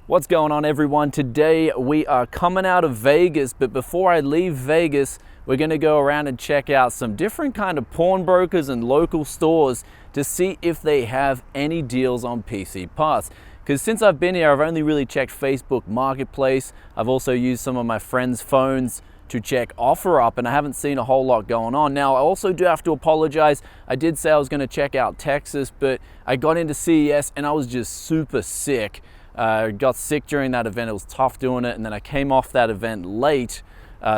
What's going on, everyone? Today we are coming out of Vegas, but before I leave Vegas, we're going to go around and check out some different kind of pawnbrokers and local stores to see if they have any deals on PC parts. Because since I've been here, I've only really checked Facebook Marketplace. I've also used some of my friends' phones to check OfferUp, and I haven't seen a whole lot going on. Now, I also do have to apologize. I did say I was going to check out Texas, but I got into CES and I was just super sick. Got sick during that event. It was tough doing it, and then I came off that event late.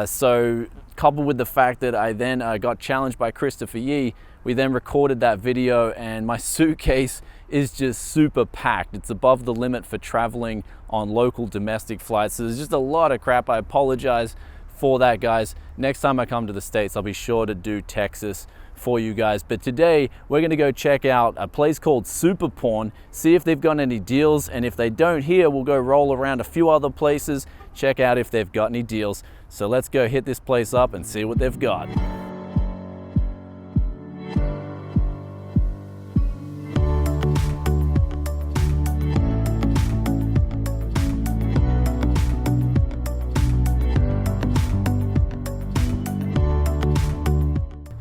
So coupled with the fact that I then got challenged by Christopher Yee, we then recorded that video, and my suitcase is just super packed. It's above the limit for traveling on local domestic flights. So there's just a lot of crap. I apologize for that, guys. Next time I come to the States, I'll be sure to do Texas for you guys. But today we're going to go check out a place called Super Pawn, see if they've got any deals, and if they don't here, we'll go roll around a few other places, check out if they've got any deals. So let's go hit this place up and see what they've got.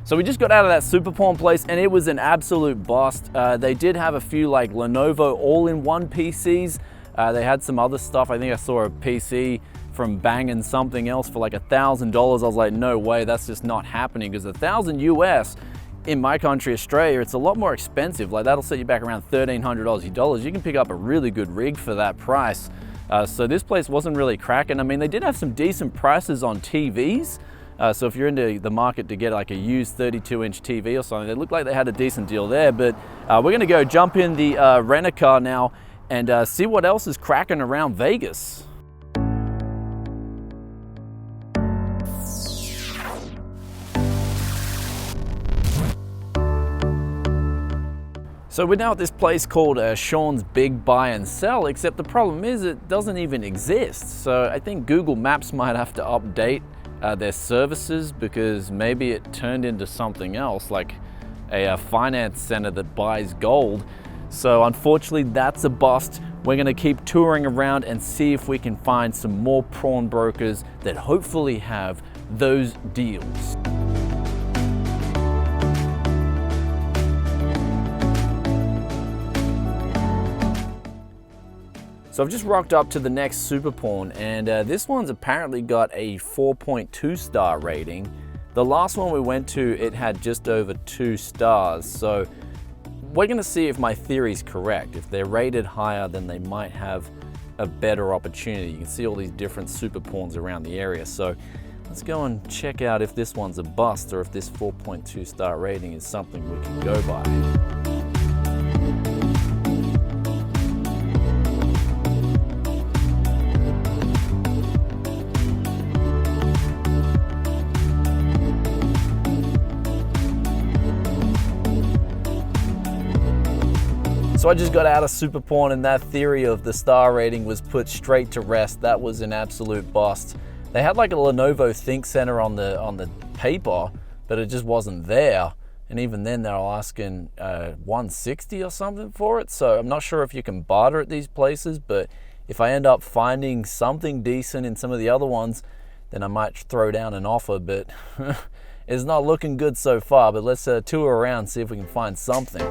So we just got out of that Super Pawn place and it was an absolute bust. They did have a few like Lenovo all-in-one PCs. They had some other stuff. I think I saw a PC from Bang & something else for like $1,000. I was like, no way, that's just not happening, because $1,000 US in my country, Australia, it's a lot more expensive. Like that'll set you back around $1,300 Aussie dollars. You can pick up a really good rig for that price. So this place wasn't really cracking. I mean, they did have some decent prices on TVs. So if you're into the market to get like a used 32-inch TV or something, it looked like they had a decent deal there. But we're gonna go jump in the rent-a-car now and see what else is cracking around Vegas. So we're now at this place called Sean's Big Buy and Sell, except the problem is it doesn't even exist. So I think Google Maps might have to update their services, because maybe it turned into something else, like a finance center that buys gold. So unfortunately that's a bust. We're gonna keep touring around and see if we can find some more pawnbrokers that hopefully have those deals. So I've just rocked up to the next Super Pawn, and this one's apparently got a 4.2 star rating. The last one we went to, it had just over 2 stars. So we're gonna see if my theory's correct. If they're rated higher, then they might have a better opportunity. You can see all these different Super Pawns around the area. So let's go and check out if this one's a bust or if this 4.2 star rating is something we can go by. So I just got out of Super Pawn, and that theory of the star rating was put straight to rest. That was an absolute bust. They had like a Lenovo ThinkCentre on the paper, but it just wasn't there. And even then they were asking $160 or something for it. So I'm not sure if you can barter at these places, but if I end up finding something decent in some of the other ones, then I might throw down an offer, but it's not looking good so far. But let's tour around, see if we can find something.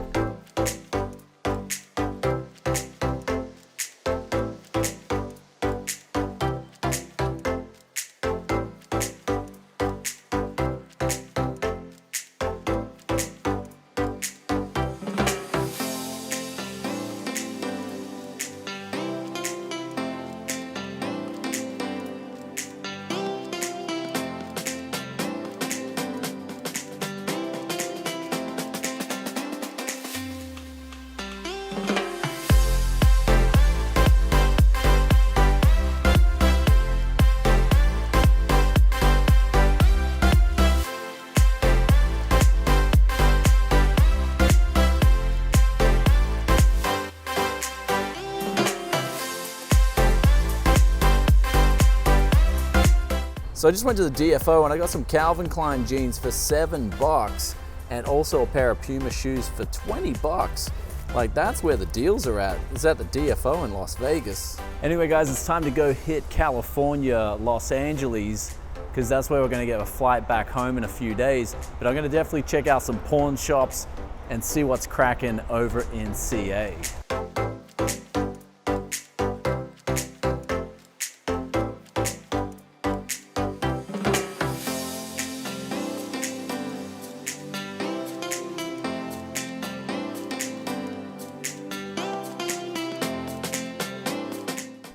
So I just went to the DFO and I got some Calvin Klein jeans for $7 and also a pair of Puma shoes for $20. Like, that's where the deals are at. It's at the DFO in Las Vegas. Anyway, guys, it's time to go hit California, Los Angeles, because that's where we're gonna get a flight back home in a few days. But I'm gonna definitely check out some pawn shops and see what's cracking over in CA.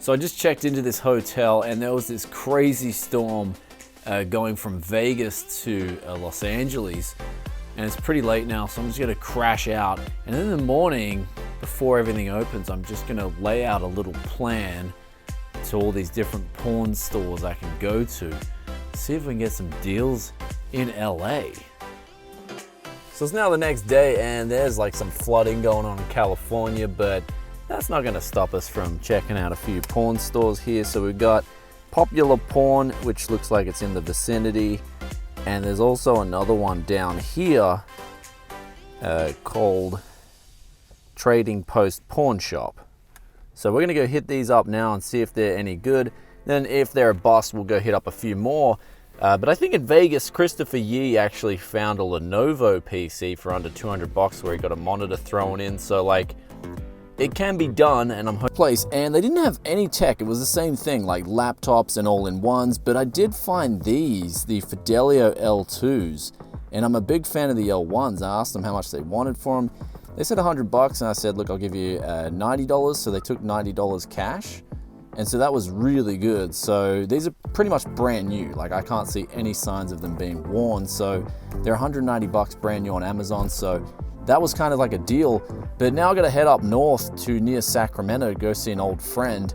So I just checked into this hotel and there was this crazy storm going from Vegas to Los Angeles, and it's pretty late now, so I'm just gonna crash out. And in the morning, before everything opens, I'm just gonna lay out a little plan to all these different pawn stores I can go to, see if we can get some deals in LA. So it's now the next day and there's like some flooding going on in California, but that's not gonna stop us from checking out a few pawn stores here. So we've got Popular Pawn, which looks like it's in the vicinity. And there's also another one down here called Trading Post Pawn Shop. So we're gonna go hit these up now and see if they're any good. Then if they're a bust, we'll go hit up a few more. But I think in Vegas, Christopher Yee actually found a Lenovo PC for under 200 bucks where he got a monitor thrown in. So like, it can be done, and I'm place. And they didn't have any tech. It was the same thing, like laptops and all-in-ones. But I did find these, the Fidelio L2s, and I'm a big fan of the L1s. I asked them how much they wanted for them. They said 100 bucks, and I said, look, I'll give you $90. So they took $90 cash, and so that was really good. So these are pretty much brand new. Like, I can't see any signs of them being worn. So they're 190 bucks brand new on Amazon. So that was kind of like a deal. But now I gotta head up north to near Sacramento to go see an old friend.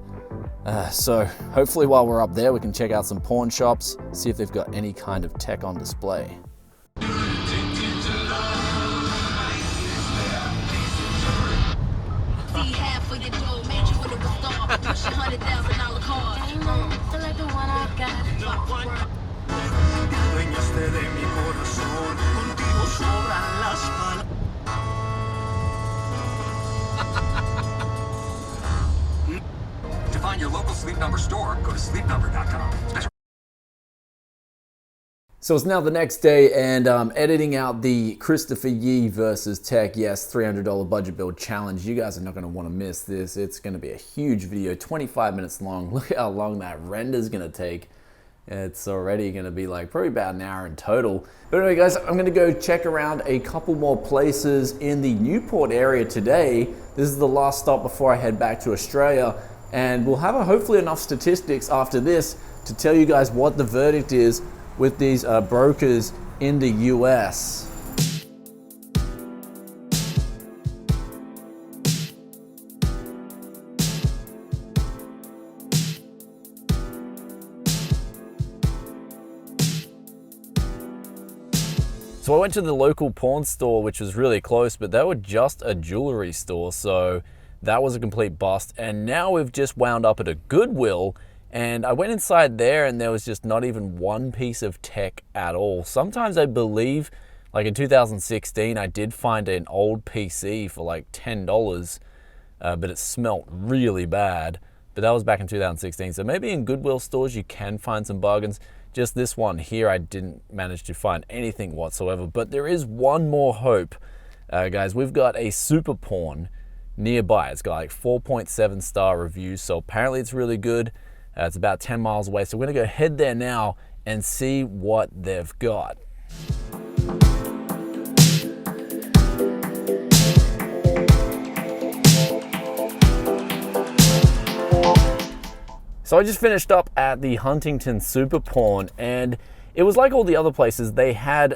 So hopefully while we're up there, we can check out some pawn shops, see if they've got any kind of tech on display. To find your local Sleep Number store, go to sleepnumber.com. So it's now the next day and I'm editing out the Christopher Yee versus Tech Yes $300 budget build challenge. You guys are not going to want to miss this. It's going to be a huge video, 25 minutes long. Look at how long that render is going to take. It's already going to be like probably about an hour in total. But anyway, guys, I'm going to go check around a couple more places in the Newport area today. This is the last stop before I head back to Australia. And we'll have hopefully enough statistics after this to tell you guys what the verdict is with these brokers in the US. So I went to the local pawn store, which was really close, but they were just a jewelry store. So that was a complete bust. And now we've just wound up at a Goodwill, and I went inside there and there was just not even one piece of tech at all. Sometimes I believe, like in 2016, I did find an old PC for like $10, but it smelt really bad. But that was back in 2016. So maybe in Goodwill stores you can find some bargains. Just this one here, I didn't manage to find anything whatsoever. But there is one more hope, guys. We've got a Super Pawn nearby. It's got like 4.7 star reviews, so apparently it's really good. It's about 10 miles away, so we're gonna go head there now and see what they've got. So I just finished up at the Huntington Super Pawn, and it was like all the other places. They had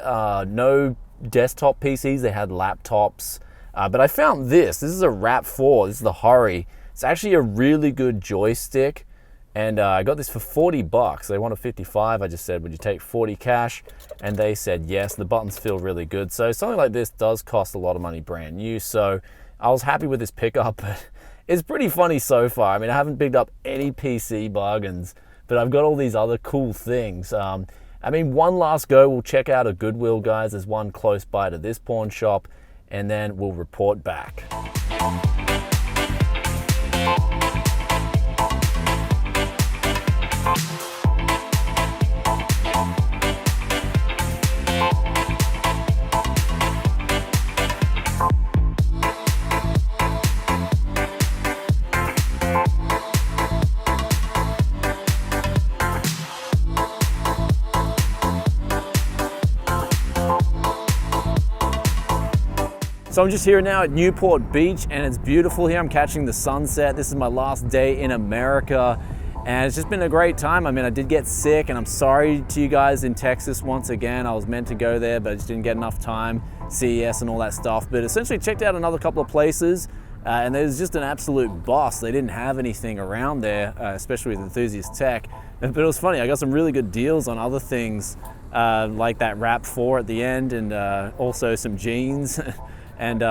no desktop PCs, they had laptops, but I found this. This is a Rap 4, this is the Hori. It's actually a really good joystick, and I got this for 40 bucks. They wanted 55, I just said, would you take 40 cash? And they said yes. The buttons feel really good. So something like this does cost a lot of money brand new, so I was happy with this pickup, but it's pretty funny so far. I mean, I haven't picked up any PC bargains, but I've got all these other cool things. I mean, one last go, we'll check out a Goodwill, guys. There's one close by to this pawn shop, and then we'll report back. So I'm just here now at Newport Beach and it's beautiful here. I'm catching the sunset. This is my last day in America and it's just been a great time. I mean, I did get sick and I'm sorry to you guys in Texas once again. I was meant to go there, but I just didn't get enough time, CES and all that stuff. But essentially checked out another couple of places and there's just an absolute bust. They didn't have anything around there, especially with Enthusiast Tech. But it was funny, I got some really good deals on other things like that Rap 4 at the end and also some jeans. And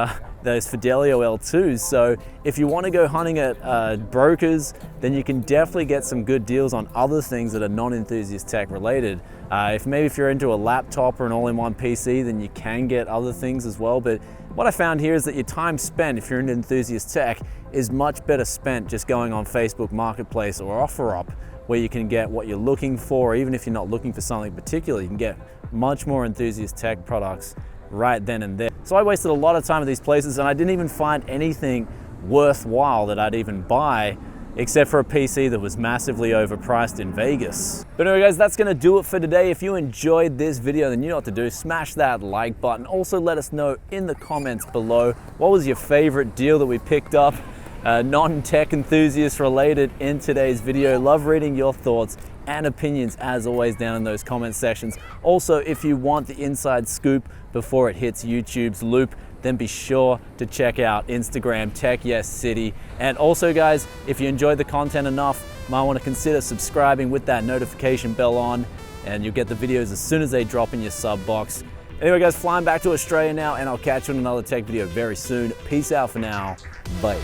those Fidelio L2s. So if you want to go hunting at brokers, then you can definitely get some good deals on other things that are non-Enthusiast Tech related. If you're into a laptop or an all-in-one PC, then you can get other things as well. But what I found here is that your time spent, if you're into Enthusiast Tech, is much better spent just going on Facebook Marketplace or OfferUp, where you can get what you're looking for, or even if you're not looking for something particular, you can get much more Enthusiast Tech products right then and there. So I wasted a lot of time at these places and I didn't even find anything worthwhile that I'd even buy except for a PC that was massively overpriced in Vegas. But anyway guys, that's gonna do it for today. If you enjoyed this video, then you know what to do. Smash that like button. Also let us know in the comments below, what was your favorite deal that we picked up, non-tech enthusiast related in today's video. Love reading your thoughts and opinions as always down in those comment sections. Also, if you want the inside scoop before it hits YouTube's loop, then be sure to check out Instagram Tech Yes City. And also guys, if you enjoyed the content enough, you might want to consider subscribing with that notification bell on and you'll get the videos as soon as they drop in your sub box. Anyway guys, flying back to Australia now and I'll catch you in another tech video very soon. Peace out for now. Bye.